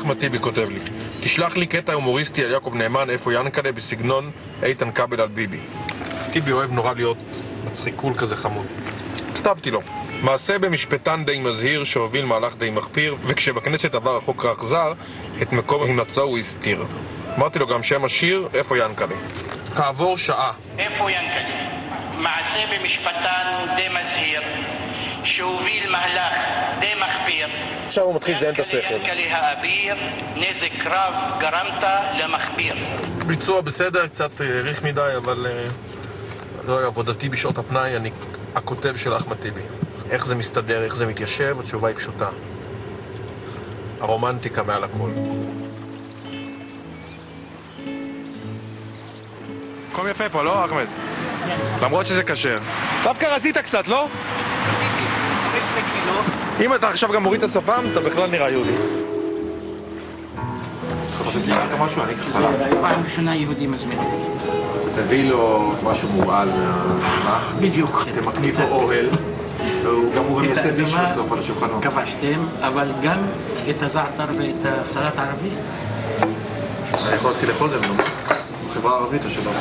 אחמד טיבי כותב לי, תשלח לי קטע הומוריסטי על יעקב נאמן, איפה ינקלה, בסגנון איתן כבל על ביבי. טיבי אוהב נורא להיות מצחיקול כזה חמוד. כתבתי לו, מעשה במשפטן די מזהיר שהוביל מהלך די מחפיר, וכשבכנסת עבר החוק האכזר, את מקום הימצאו הוא הסתיר. אמרתי לו גם שם השיר, איפה ינקלה. כעבור שעה. איפה ינקלה? מעשה במשפטן די מזהיר שהוביל מהלך די מחפיר. עכשיו הוא מתחיל לזיין את השכל. ינקלה האביר, נזק רב גרמת למחפיר. ביצוע בסדר, קצת ריח מדי, אבל זוהי עבודתי בשעות הפנאי, אני הכותב של אחמד טיבי. איך זה מסתדר, איך זה מתיישב, התשובה היא פשוטה. הרומנטיקה מעל הכל. מקום יפה פה, לא, אחמד? למרות שזה קשה. דווקא רזית קצת, לא? אם אתה עכשיו גם מוריד את השפם, אתה בכלל נראה יהודי. פעם ראשונה יהודי מזמין אותי. תביא לו משהו מורעל מהמח. בדיוק. תמקני פה אוהל. גם הוא גם יעשה דיש בסוף על השולחנות. כבשתם, אבל גם את הזעתר ואת הסלט הערבי. אני יכול להתחיל לאכול זה, בחברה הערבית או שלא?